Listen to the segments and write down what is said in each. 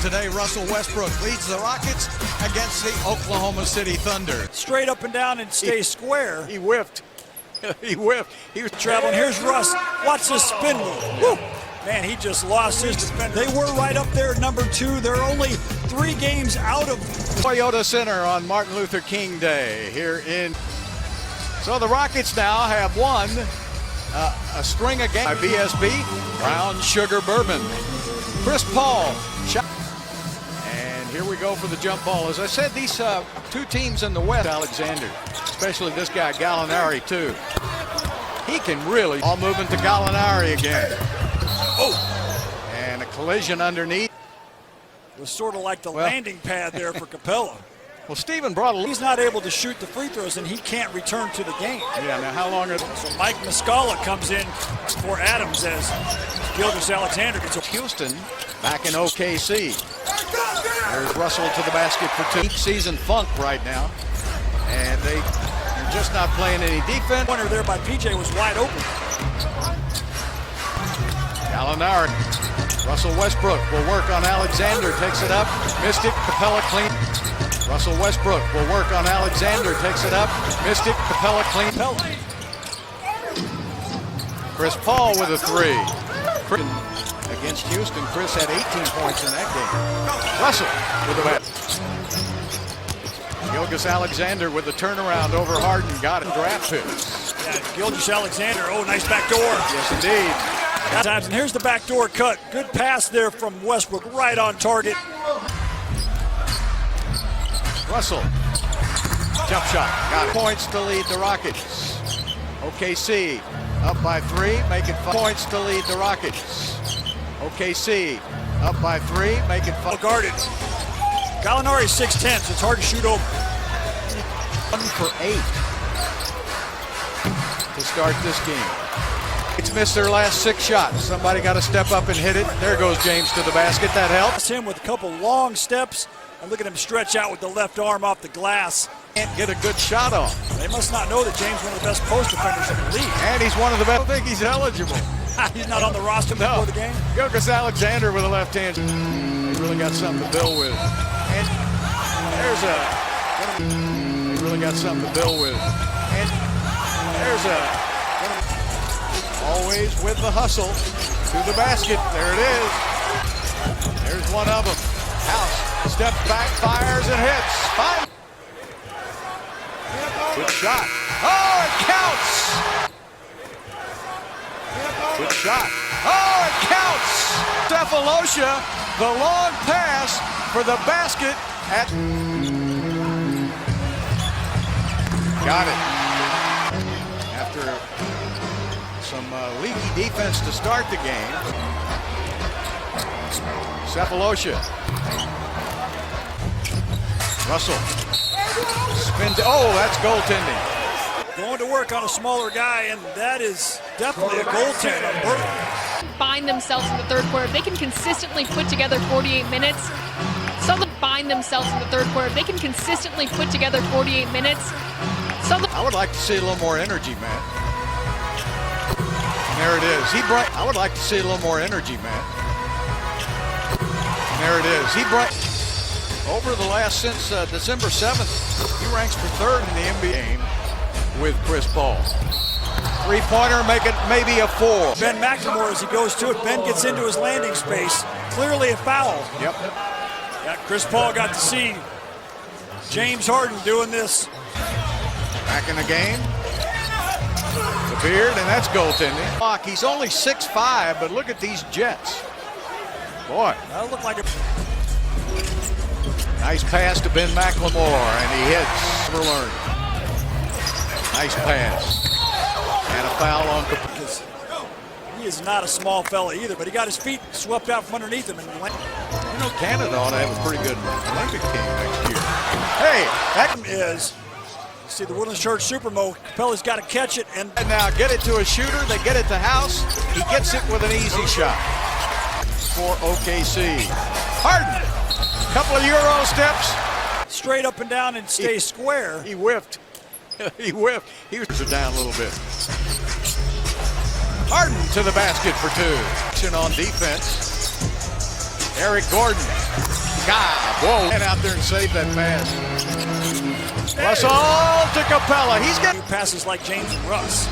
today. Russell Westbrook leads the Rockets against the Oklahoma City Thunder. Straight up and down and stay square. He whiffed. He whiffed. He was traveling. Here's Russ. Watch this spin move. Woo. Man, he just lost his defender. They were right up there at number 2. They're only 3 games out of Toyota Center on Martin Luther King Day here in. So the Rockets now have won a string of games. BSB, Brown Sugar Bourbon. Chris Paul shot. And here we go for the jump ball. As I said, these 2 teams in the West, Alexander, especially this guy Gallinari too. He can really. All moving to Gallinari again. Oh, and a collision underneath. It was sort of like the landing pad there for Capella. Well, Stephen brought a. He's not able to shoot the free throws, and he can't return to the game. Yeah, now how long are they? So Mike Muscala comes in for Adams as Gilgeous-Alexander gets a. Houston back in OKC. There's Russell to the basket for 2. Deep season funk right now, and they're just not playing any defense. Corner there by PJ was wide open. Gallinari. Russell Westbrook will work on Alexander. Takes it up. Missed it. Capella clean. Russell Westbrook will work on Alexander. Takes it up. Missed it. Capella clean. Chris Paul with a 3. Against Houston, Chris had 18 points in that game. Russell with the bat. Gilgeous-Alexander with the turnaround over Harden. Got it. Draft pick. Yeah, Gilgeous-Alexander. Oh, nice back door. Yes, indeed. And here's the backdoor cut. Good pass there from Westbrook, right on target. Russell, jump shot, got it. Points to lead the Rockets. OKC up by 3, making 5 points to lead the Rockets. OKC up by 3, making 5. Guarded. Gallinari 6'10", so it's hard to shoot over. 1 for 8 to start this game. It's missed their last 6 shots. Somebody got to step up and hit it. There goes James to the basket. That helps. Him with a couple long steps, and look at him stretch out with the left arm off the glass. Can't get a good shot off. They must not know that James is one of the best post defenders in the league. And he's one of the best. I don't think he's eligible. He's not on the roster before the game. Gilgeous-Alexander with a left hand. He really got something to build with. And there's a. He really got something to build with. And there's a. Always with the hustle to the basket. There it is. There's one of them. House steps back, fires, and hits. Fine. Good shot. Oh, it counts. Good shot. Oh, it counts. Cephalosha, the long pass for the basket at. Got it. After some leaky defense to start the game. Cephalosha. Russell. Spins. Oh, that's goaltending. Going to work on a smaller guy, and that is definitely a goaltend on Burton. Find themselves in the third quarter. If they can consistently put together 48 minutes. Find themselves in the third quarter. If they can consistently put together 48 minutes. I would like to see a little more energy, man. There it is. I would like to see a little more energy, man. There it is. Over the last since December 7th, he ranks for 3rd in the NBA game with Chris Paul. 3-pointer, make it maybe a 4. Ben McLemore, as he goes to it, Ben gets into his landing space. Clearly a foul. Yep. Yeah, Chris Paul got to see James Harden doing this. Back in the game. The beard, and that's goaltending. He's only 6'5", but look at these Jets. Boy. That looked like a... Nice pass to Ben McLemore, and he hits. Never learned. Nice pass. And a foul on because he is not a small fella either, but he got his feet swept out from underneath him. And you know, Canada ought to have a pretty good Olympic team next year. Hey, that is... See the Woodlands Church Supermo. Capella's got to catch it, and now get it to a shooter. They get it to House. He gets it with an easy shot for OKC. Harden, couple of Euro steps, straight up and down and stay square. He whiffed. He whiffed. He was down a little bit. Harden to the basket for 2. On defense. Eric Gordon. God, whoa. And out there and save that pass. Russell to Capella. He's got passes like James and Russ.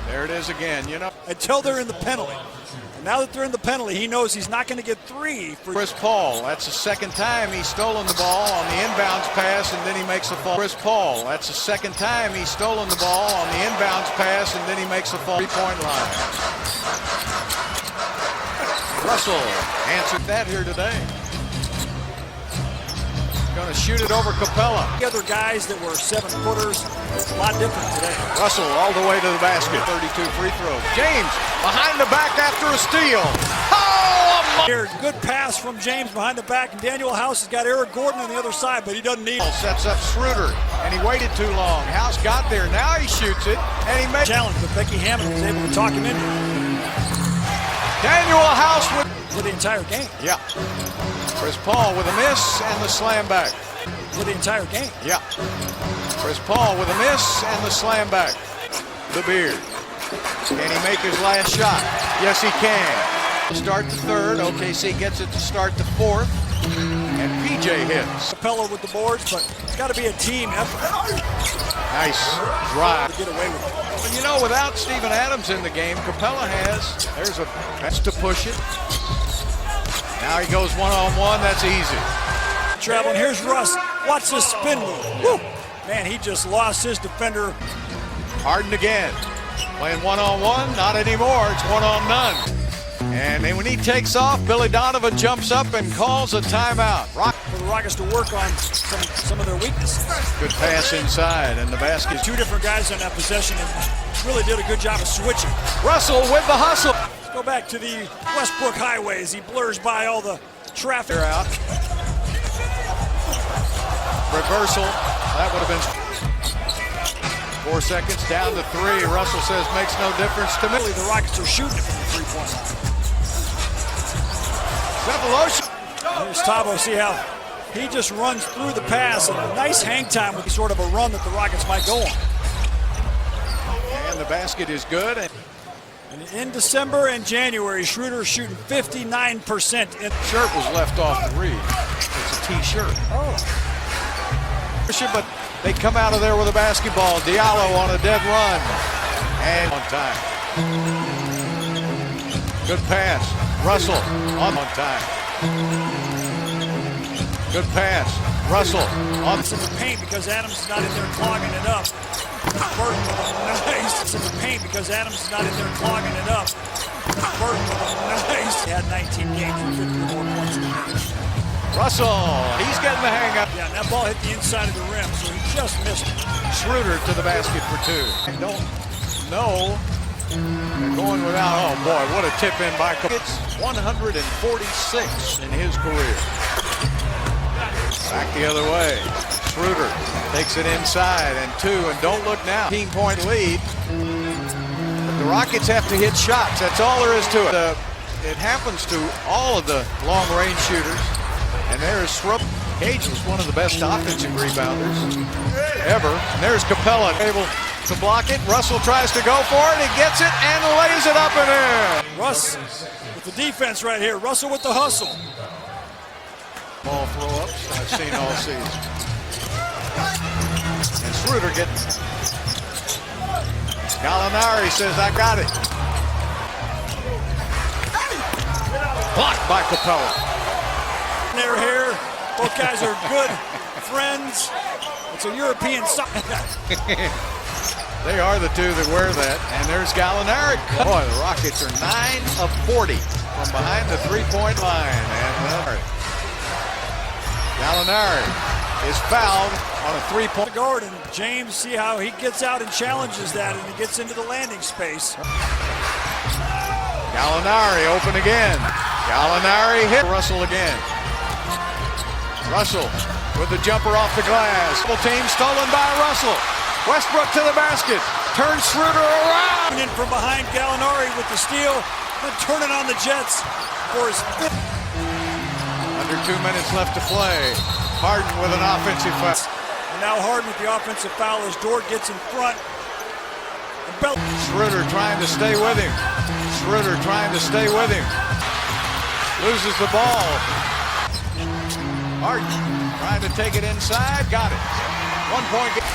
There it is again, you know. Until they're in the penalty. And now that they're in the penalty, he knows he's not going to get 3 for Chris Paul. That's the second time he's stolen the ball on the inbounds pass, and then he makes a fall. Chris Paul. That's the second time he's stolen the ball on the inbounds pass, and then he makes a fall. 3-point line. Russell answered that here today. Going to shoot it over Capella. The other guys that were 7-footers, it's a lot different today. Russell all the way to the basket. 32 free throws. James behind the back after a steal. Oh! Here, good pass from James behind the back, and Daniel House has got Eric Gordon on the other side, but he doesn't need it. Sets up Schroeder, and he waited too long. House got there. Now he shoots it, and he made challenge, but Becky Hammond was able to talk him into it. Daniel House for the entire game. Yeah. Chris Paul with a miss and the slam back. For the entire game. Yeah. Chris Paul with a miss and the slam back. The Beard. Can he make his last shot? Yes, he can. Start the third. OKC gets it to start the fourth. And PJ hits. Capella with the boards, but it's got to be a team effort. Nice drive. To get away with it. But you know, without Steven Adams in the game, Capella there's a best to push it. Now he goes one-on-one. That's easy. Traveling. Here's Russ. Watch this spin move. Woo! Man, he just lost his defender. Harden again. Playing one-on-one. Not anymore. It's one-on-none. And then when he takes off, Billy Donovan jumps up and calls a timeout. For the Rockets to work on some of their weaknesses. Good pass inside, and the basket. 2 different guys on that possession and really did a good job of switching. Russell with the hustle. Let's go back to the Westbrook Highway as he blurs by all the traffic. They're out. Reversal. That would have been 4 seconds down to 3. Russell says makes no difference to me. The Rockets are shooting it from the 3-point line. Here's Tabo. See how he just runs through the pass, and a nice hang time with sort of a run that the Rockets might go on. And the basket is good. And in December and January, Schroeder shooting 59%. Shirt was left off the read. It's a T-shirt. Oh. But they come out of there with a basketball. Diallo on a dead run. And on time. Good pass. Russell on time. Good pass. Russell on some paint because Adams is not in there clogging it up. Burton with a nice. It's in the paint because Adams is not in there clogging it up. Burton with a nice. He had 19 games with 50 or more points in the game. Russell, he's getting the hang up. Yeah, and that ball hit the inside of the rim, so he just missed it. Schroeder to the basket for 2. I don't know. They're going without. Oh boy, what a tip in by Capella. It's 146 in his career. Back the other way. Schroeder takes it inside and 2, and don't look now. 15-point lead. But the Rockets have to hit shots. That's all there is to it. It happens to all of the long-range shooters. And there's Srupp. Gage was one of the best offensive rebounders ever. And there's Capella able to block it. Russell tries to go for it. He gets it and lays it up and in. Russ with the defense right here. Russell with the hustle. Ball throw-ups I've seen all season. And Schroeder gets. Gallinari says, I got it. Blocked by Capella. Their hair. Both guys are good friends. It's a European soccer. They are the 2 that wear that. And there's Gallinari. Boy, the Rockets are 9 of 40 from behind the 3-point line. And Gallinari is fouled on a 3-point guard. And James, see how he gets out and challenges that, and he gets into the landing space. Gallinari open again. Gallinari hit Russell again. Russell with the jumper off the glass. Double team stolen by Russell. Westbrook to the basket. Turns Schroeder around. In from behind, Gallinari with the steal. And turning on the Jets for his 5th. Under 2 minutes left to play. Harden with an offensive foul. And now Harden with the offensive foul as Dort gets in front. Schroeder trying to stay with him. Schroeder trying to stay with him. loses the ball. Harden trying to take it inside, got it. 1 point game.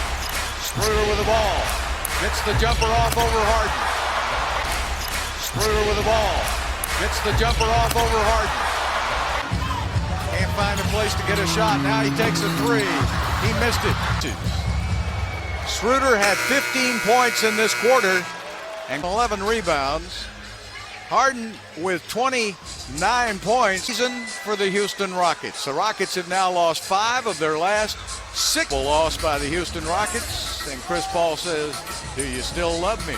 Schroeder with the ball. Gets the jumper off over Harden. Schroeder with the ball. Gets the jumper off over Harden. Can't find a place to get a shot. Now he takes a three. He missed it. Schroeder had 15 points in this quarter and 11 rebounds. Harden with 29 points. Season for the Houston Rockets. The Rockets have now lost 5 of their last 6. Lost by the Houston Rockets. And Chris Paul says, "Do you still love me?"